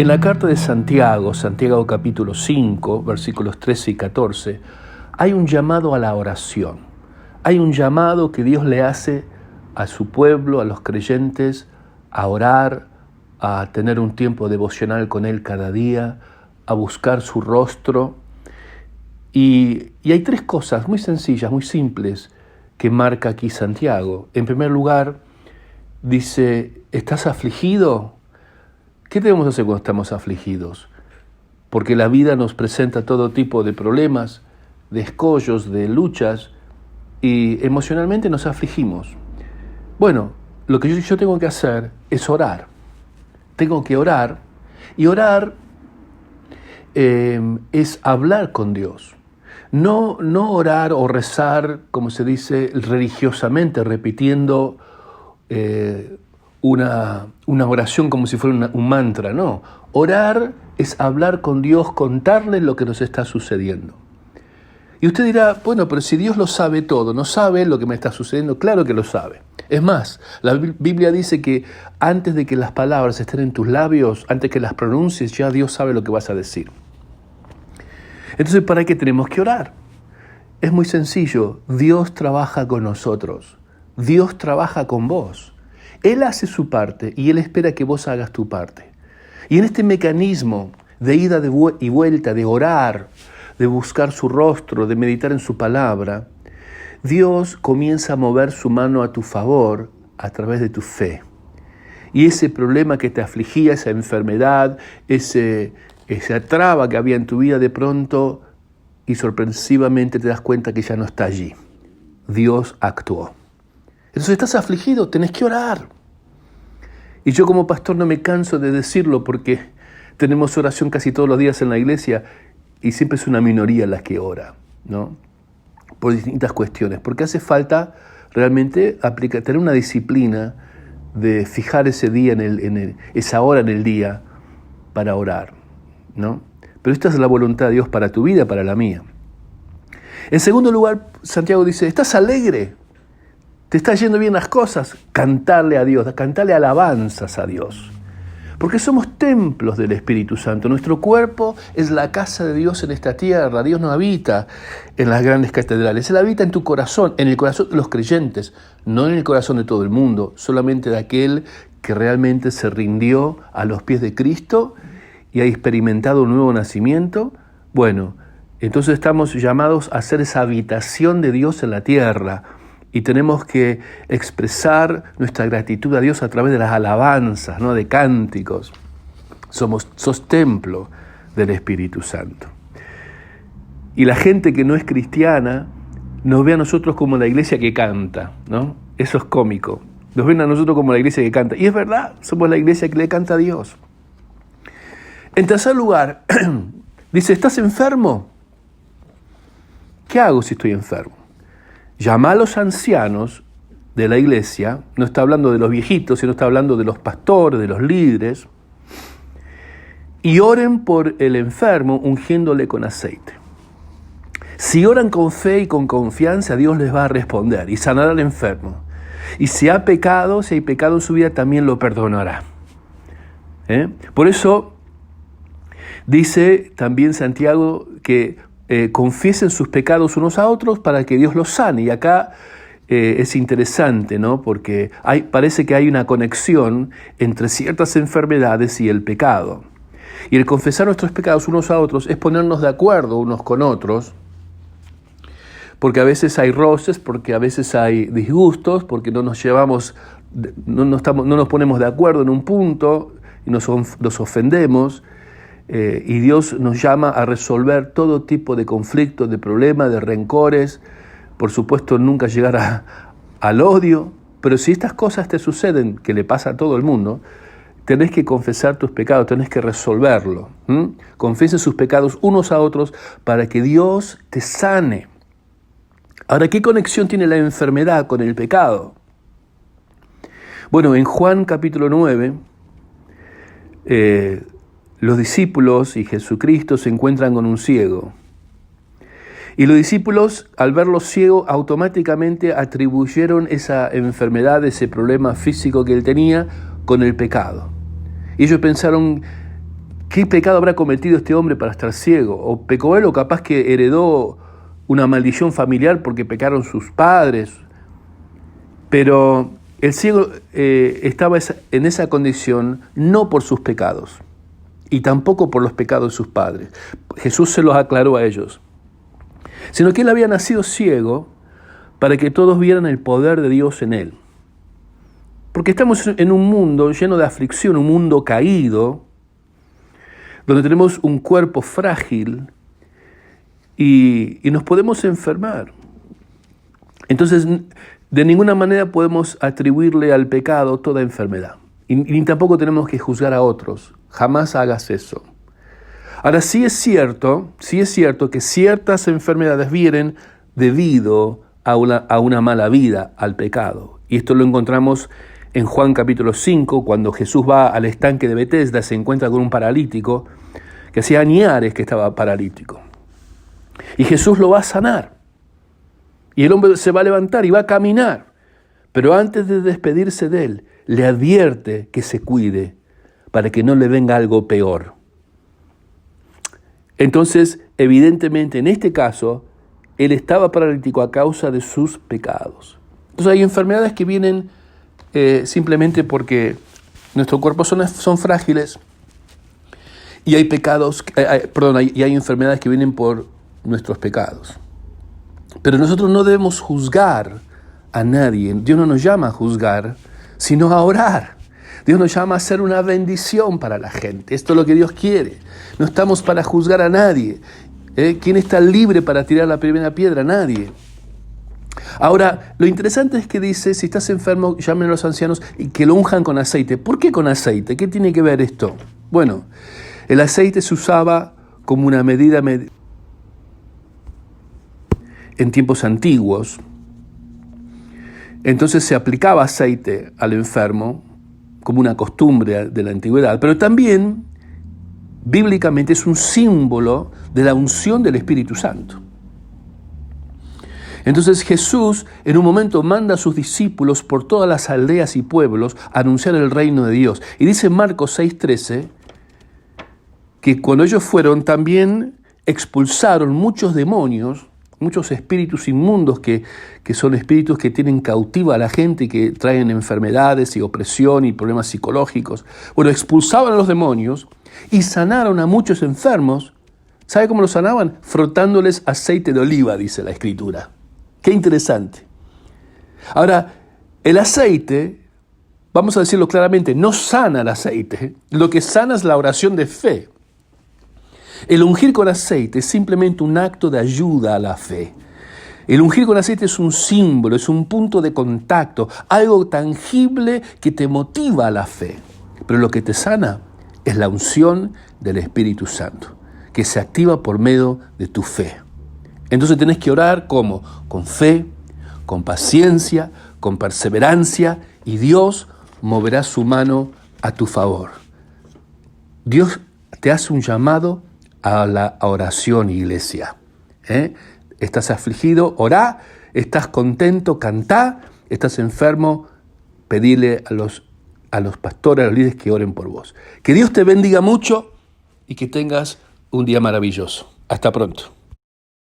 En la carta de Santiago, Santiago capítulo 5, versículos 13 y 14, hay un llamado a la oración. Hay un llamado que Dios le hace a su pueblo, a los creyentes, a orar, a tener un tiempo devocional con Él cada día, a buscar su rostro. Y hay tres cosas muy sencillas, muy simples, que marca aquí Santiago. En primer lugar, dice, ¿estás afligido? ¿Qué debemos hacer cuando estamos afligidos? Porque la vida nos presenta todo tipo de problemas, de escollos, de luchas, y emocionalmente nos afligimos. Bueno, lo que yo tengo que hacer es orar. Tengo que orar, y orar es hablar con Dios. No orar o rezar, como se dice, religiosamente, repitiendo una oración como si fuera un mantra, no. Orar es hablar con Dios, contarle lo que nos está sucediendo. Y usted dirá, bueno, pero si Dios lo sabe todo, ¿no sabe lo que me está sucediendo? Claro que lo sabe. Es más, la Biblia dice que antes de que las palabras estén en tus labios, antes que las pronuncies, ya Dios sabe lo que vas a decir. Entonces, ¿para qué tenemos que orar? Es muy sencillo. Dios trabaja con nosotros. Dios trabaja con vos. Él hace su parte y Él espera que vos hagas tu parte. Y en este mecanismo de ida y vuelta, de orar, de buscar su rostro, de meditar en su palabra, Dios comienza a mover su mano a tu favor a través de tu fe. Y ese problema que te afligía, esa enfermedad, esa traba que había en tu vida, de pronto y sorpresivamente te das cuenta que ya no está allí. Dios actuó. Entonces, estás afligido, tenés que orar. Y yo como pastor no me canso de decirlo porque tenemos oración casi todos los días en la iglesia y siempre es una minoría la que ora, ¿no? Por distintas cuestiones, porque hace falta realmente tener una disciplina de fijar ese día, esa hora en el día para orar, ¿no? Pero esta es la voluntad de Dios para tu vida, para la mía. En segundo lugar, Santiago dice, ¿estás alegre? ¿Te están yendo bien las cosas? Cantarle a Dios, cantarle alabanzas a Dios. Porque somos templos del Espíritu Santo. Nuestro cuerpo es la casa de Dios en esta tierra. Dios no habita en las grandes catedrales. Él habita en tu corazón, en el corazón de los creyentes, no en el corazón de todo el mundo, solamente de aquel que realmente se rindió a los pies de Cristo y ha experimentado un nuevo nacimiento. Bueno, entonces estamos llamados a ser esa habitación de Dios en la tierra. Y tenemos que expresar nuestra gratitud a Dios a través de las alabanzas, ¿no? De cánticos. Sos templo del Espíritu Santo. Y la gente que no es cristiana nos ve a nosotros como la iglesia que canta, ¿no? Eso es cómico. Nos ven a nosotros como la iglesia que canta. Y es verdad, somos la iglesia que le canta a Dios. En tercer lugar, dice, ¿estás enfermo? ¿Qué hago si estoy enfermo? Llama a los ancianos de la iglesia, no está hablando de los viejitos, sino está hablando de los pastores, de los líderes, y oren por el enfermo ungiéndole con aceite. Si oran con fe y con confianza, Dios les va a responder y sanará al enfermo. Y si hay pecado en su vida, también lo perdonará. Por eso dice también Santiago que confiesen sus pecados unos a otros para que Dios los sane. Y acá es interesante, ¿no? Porque parece que hay una conexión entre ciertas enfermedades y el pecado. Y el confesar nuestros pecados unos a otros es ponernos de acuerdo unos con otros, porque a veces hay roces, porque a veces hay disgustos, porque no nos ponemos de acuerdo en un punto y nos ofendemos. Y Dios nos llama a resolver todo tipo de conflictos, de problemas, de rencores. Por supuesto, nunca llegar al odio. Pero si estas cosas te suceden, que le pasa a todo el mundo, tenés que confesar tus pecados, tenés que resolverlo. Confiesen sus pecados unos a otros para que Dios te sane. Ahora, ¿qué conexión tiene la enfermedad con el pecado? Bueno, en Juan capítulo 9, los discípulos y Jesucristo se encuentran con un ciego. Y los discípulos, al verlo ciego, automáticamente atribuyeron esa enfermedad, ese problema físico que él tenía, con el pecado. Y ellos pensaron ¿qué pecado habrá cometido este hombre para estar ciego? ¿O pecó él o capaz que heredó una maldición familiar porque pecaron sus padres? Pero el ciego estaba en esa condición no por sus pecados y tampoco por los pecados de sus padres. Jesús se los aclaró a ellos. Sino que él había nacido ciego para que todos vieran el poder de Dios en él. Porque estamos en un mundo lleno de aflicción, un mundo caído, donde tenemos un cuerpo frágil y nos podemos enfermar. Entonces, de ninguna manera podemos atribuirle al pecado toda enfermedad. Y ni tampoco tenemos que juzgar a otros. Jamás hagas eso. Ahora, sí es cierto que ciertas enfermedades vienen debido a una mala vida, al pecado. Y esto lo encontramos en Juan capítulo 5, cuando Jesús va al estanque de Betesda, se encuentra con un paralítico que hacía añares que estaba paralítico. Y Jesús lo va a sanar. Y el hombre se va a levantar y va a caminar. Pero antes de despedirse de él, le advierte que se cuide para que no le venga algo peor. Entonces, evidentemente, en este caso, él estaba paralítico a causa de sus pecados. Entonces hay enfermedades que vienen simplemente porque nuestros cuerpos son frágiles y hay pecados, y hay enfermedades que vienen por nuestros pecados. Pero nosotros no debemos juzgar a nadie. Dios no nos llama a juzgar, sino a orar. Dios nos llama a ser una bendición para la gente. Esto es lo que Dios quiere. No estamos para juzgar a nadie. ¿Quién está libre para tirar la primera piedra? Nadie. Ahora, lo interesante es que dice, si estás enfermo, llamen a los ancianos y que lo unjan con aceite. ¿Por qué con aceite? ¿Qué tiene que ver esto? Bueno, el aceite se usaba como una medida en tiempos antiguos. Entonces se aplicaba aceite al enfermo como una costumbre de la antigüedad, pero también bíblicamente es un símbolo de la unción del Espíritu Santo. Entonces Jesús en un momento manda a sus discípulos por todas las aldeas y pueblos a anunciar el reino de Dios. Y dice Marcos 6:13 que cuando ellos fueron también expulsaron muchos demonios, muchos espíritus inmundos que son espíritus que tienen cautiva a la gente y que traen enfermedades y opresión y problemas psicológicos. Bueno, expulsaban a los demonios y sanaron a muchos enfermos. ¿Sabe cómo los sanaban? Frotándoles aceite de oliva, dice la Escritura. Qué interesante. Ahora, el aceite, vamos a decirlo claramente, no sana el aceite. Lo que sana es la oración de fe. El ungir con aceite es simplemente un acto de ayuda a la fe. El ungir con aceite es un símbolo, es un punto de contacto, algo tangible que te motiva a la fe. Pero lo que te sana es la unción del Espíritu Santo, que se activa por medio de tu fe. Entonces tenés que orar ¿cómo? Con fe, con paciencia, con perseverancia, y Dios moverá su mano a tu favor. Dios te hace un llamado a la oración, iglesia. Estás afligido, orá. Estás contento, cantá. Estás enfermo, pedile a los pastores, a los líderes que oren por vos. Que Dios te bendiga mucho y que tengas un día maravilloso. Hasta pronto.